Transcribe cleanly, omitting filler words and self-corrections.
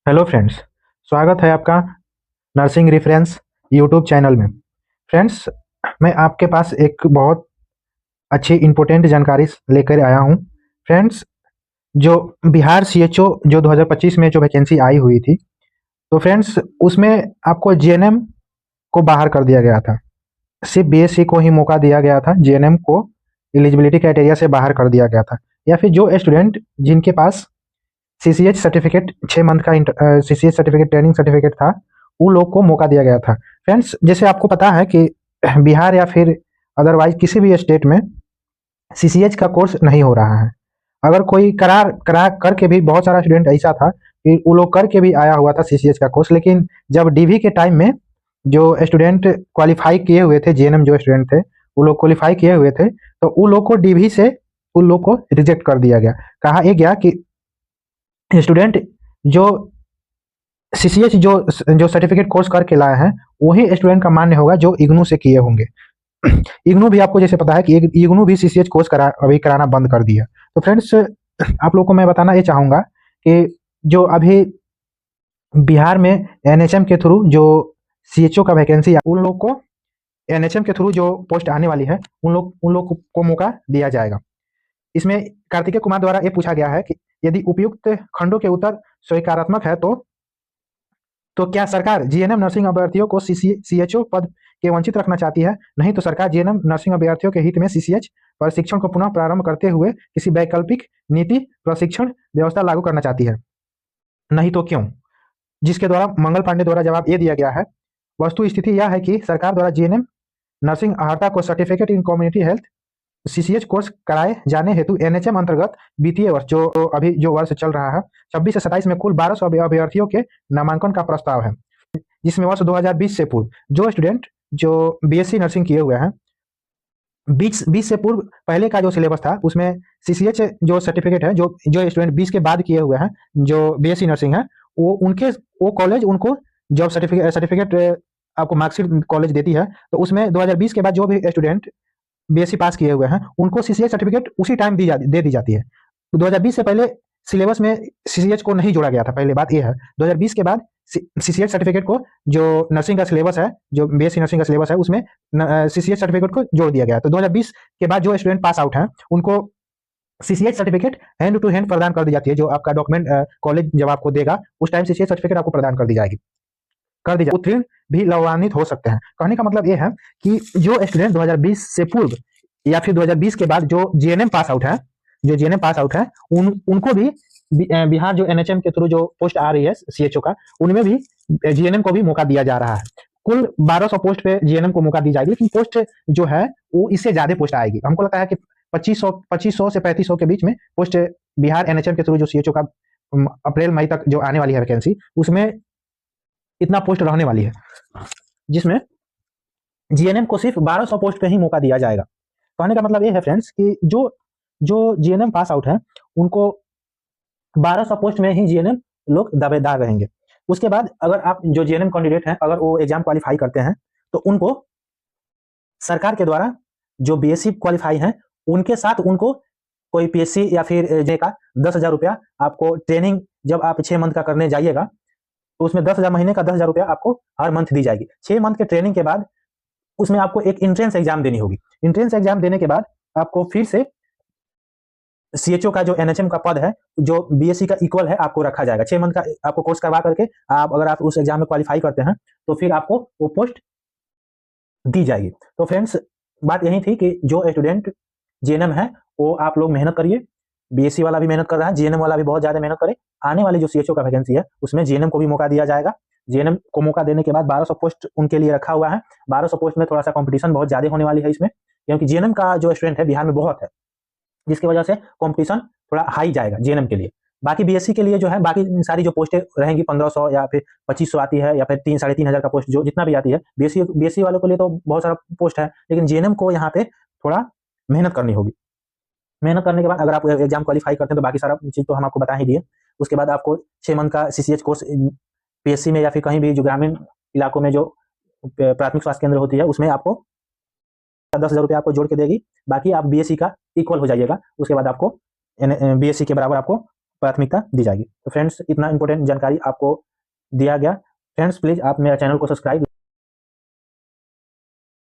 Hello friends. स्वागत है आपका नर्सिंग रेफरेंस यूट्यूब चैनल में। फ्रेंड्स, मैं आपके पास एक बहुत अच्छी इम्पोर्टेंट जानकारी लेकर आया हूँ। फ्रेंड्स, जो बिहार सीएचओ जो 2025 में जो वैकेंसी आई हुई थी, तो फ्रेंड्स उसमें आपको जीएनएम को बाहर कर दिया गया था। सिर्फ बीएससी को ही मौका दिया गया था, जीएनएम को एलिजिबिलिटी क्राइटेरिया से बाहर कर दिया गया था। या फिर जो स्टूडेंट जिनके पास सीसीएच सर्टिफिकेट 6 मंथ का सीसीएच सर्टिफिकेट ट्रेनिंग सर्टिफिकेट था, उन लोग को मौका दिया गया था। फ्रेंड्स, जैसे आपको पता है कि बिहार या फिर अदरवाइज किसी भी स्टेट में सीसीएच का कोर्स नहीं हो रहा है। अगर कोई करार करा करके भी बहुत सारा स्टूडेंट ऐसा था कि वो लोग करके भी आया हुआ था सीसीएच का कोर्स, लेकिन जब डीवी के टाइम में जो स्टूडेंट क्वालिफाई किए हुए थे, जीएनएम जो स्टूडेंट थे वो लोग क्वालिफाई किए हुए थे, तो उन लोग को डीवी से उन लोग को रिजेक्ट कर दिया गया। कहा यह गया कि स्टूडेंट जो सीसीएच जो सर्टिफिकेट कोर्स करके लाए हैं, वही स्टूडेंट का मान्य होगा जो इग्नू से किए होंगे। इग्नू भी आपको जैसे पता है कि इग्नू भी सीसीएच कोर्स अभी कराना बंद कर दिया। तो फ्रेंड्स, आप लोग को मैं बताना ये चाहूँगा कि जो अभी बिहार में एनएचएम के थ्रू जो सीएचओ का वैकेंसी है, उन लोग को एनएचएम के थ्रू जो पोस्ट आने वाली है, उन लोग को मौका दिया जाएगा। इसमें कार्तिकेय कुमार द्वारा ये पूछा गया है कि यदि उपयुक्त खंडों के उत्तर स्वीकारात्मक है तो क्या सरकार जीएनएम नर्सिंग अभ्यर्थियों को सीएचओ पद के वंचित रखना चाहती है? नहीं तो सरकार जीएनएम नर्सिंग अभ्यर्थियों के हित में सीसीएच प्रशिक्षण को पुनः प्रारंभ करते हुए किसी वैकल्पिक नीति प्रशिक्षण व्यवस्था लागू करना चाहती है। नहीं तो क्यों? जिसके द्वारा मंगल पांडे द्वारा जवाब ये दिया गया है। वस्तु स्थिति यह है कि सरकार द्वारा जीएनएम नर्सिंग अहर्ता को certificate in community health CCH course कराए जाने हेतु एनएचएम अंतर्गत वित्तीय वर्ष जो अभी जो वर्ष चल रहा है 26 से 27 में कुल 1200 अभ्यर्थियों के नामांकन का प्रस्ताव है, जिसमें वर्ष 2020 से पूर्व जो स्टूडेंट जो बीएससी नर्सिंग किए हुए हैं, 20 से पूर्व पहले का जो सिलेबस था उसमें सीसीएच जो सर्टिफिकेट है, जो जो स्टूडेंट 20 के बाद किए हुए हैं जो बीएससी नर्सिंग है, वो कॉलेज उनको जॉब सर्टिफिकेट आपको मार्कशीट कॉलेज देती है। तो उसमें 2020 के बाद जो भी स्टूडेंट बीएससी पास किए हुए हैं उनको सीसीएच सर्टिफिकेट उसी टाइम दे दी जाती है। 2020 से पहले सिलेबस में सीसीएच को नहीं जोड़ा गया था। पहले बात यह है, 2020 के बाद सीसीएच सर्टिफिकेट को जो नर्सिंग का सिलेबस है, जो बीएससी नर्सिंग का सिलेबस है, उसमें सीसीएच सर्टिफिकेट को जोड़ दिया गया। तो 2020 के बाद जो स्टूडेंट पास आउट हैं उनको CCH certificate hand to hand प्रदान कर दी जाती है। जो आपका डॉक्यूमेंट कॉलेज जब आपको देगा उस टाइम सीसीएच सर्टिफिकेट आपको प्रदान कर दी जाएगी, उत्तीर्ण भी लाभान्वित हो सकते हैं। कहने का मतलब ये है कि जो स्टूडेंट 2020 से पूर्व या फिर 2020 के बाद जो जीएनएम पास आउट है, उनको भी बिहार जो एनएचएम के थ्रू जो पोस्ट आ रही है सीएचओ का, उनमें भी जीएनएम को भी मौका दिया जा रहा है। कुल 1200 पोस्ट पे जीएनएम को मौका दी जाएगी, लेकिन पोस्ट जो है वो इससे ज्यादा पोस्ट आएगी। हमको लगता है कि 2500 से 3500 के बीच में पोस्ट बिहार एनएचएम के थ्रू जो सीएचओ का अप्रैल मई तक जो आने वाली है वैकेंसी, उसमें इतना पोस्ट रहने वाली है, जिसमें जीएनएम को सिर्फ 1200 पोस्ट पे ही मौका दिया जाएगा। कहने का मतलब ये है फ्रेंड्स कि जो जीएनएम पास आउट है उनको 1200 पोस्ट में ही जीएनएम लोग दावेदार रहेंगे। उसके बाद अगर आप जो जीएनएम कैंडिडेट हैं, अगर वो एग्जाम क्वालिफाई करते हैं तो उनको सरकार के द्वारा जो बीएससी क्वालिफाई हैं उनके साथ उनको कोई पीएससी या फिर जे का 10,000 रुपया आपको ट्रेनिंग जब आप 6 मंथ का करने जाइएगा तो उसमें 10,000 महीने का 10,000 रुपया आपको हर मंथ दी जाएगी। 6 मंथ के ट्रेनिंग के बाद उसमें आपको एक इंट्रेंस एग्जाम देनी होगी। इंट्रेंस एग्जाम देने के बाद आपको फिर से सीएचओ का जो एनएचएम का पद है जो बीएससी का इक्वल है आपको रखा जाएगा। 6 मंथ का आपको कोर्स करवा करके अगर आप उस एग्जाम में क्वालिफाई करते हैं तो फिर आपको वो पोस्ट दी जाएगी। तो फ्रेंड्स, बात यही थी कि जो स्टूडेंट जीएनएम है वो आप लोग मेहनत करिए। बीएससी वाला भी मेहनत कर रहा है, जीएनएम वाला भी बहुत ज्यादा मेहनत करे। आने वाली जो सीएचओ का वैकेंसी है उसमें जीएनएम को भी मौका दिया जाएगा। जीएनएम को मौका देने के बाद 1200 पोस्ट उनके लिए रखा हुआ है। 1200 पोस्ट में थोड़ा सा कंपटीशन बहुत ज्यादा होने वाली है इसमें, क्योंकि जीएनएम का जो स्टूडेंट है बिहार में बहुत है, जिसकी वजह से कंपटीशन थोड़ा हाई जाएगा जीएनएम के लिए। बाकी बीएससी के लिए जो है बाकी सारी जो पोस्टें रहेंगी 1500 या फिर 2500 आती है या फिर 3-3,500 का पोस्ट जो जितना भी आती है, बीएससी वालों के लिए तो बहुत सारा पोस्ट है, लेकिन जीएनएम को यहाँ पे थोड़ा मेहनत करनी होगी। मेहनत करने के बाद अगर आप एग्जाम क्वालिफाई करते हैं तो बाकी सारा चीज तो हम आपको बता ही दिए। उसके बाद आपको 6 मंथ का सीसीएच कोर्स पीएससी में या फिर कहीं भी जो ग्रामीण इलाकों में जो प्राथमिक स्वास्थ्य केंद्र होती है उसमें आपको 10,000 रुपया आपको जोड़ के देगी। बाकी आप बीएससी का इक्वल हो जाइएगा। उसके बाद आपको बीएससी के बराबर आपको प्राथमिकता दी जाएगी। तो फ्रेंड्स, इतना इंपॉर्टेंट जानकारी आपको दिया गया। फ्रेंड्स, प्लीज़ आप मेरा चैनल को सब्सक्राइब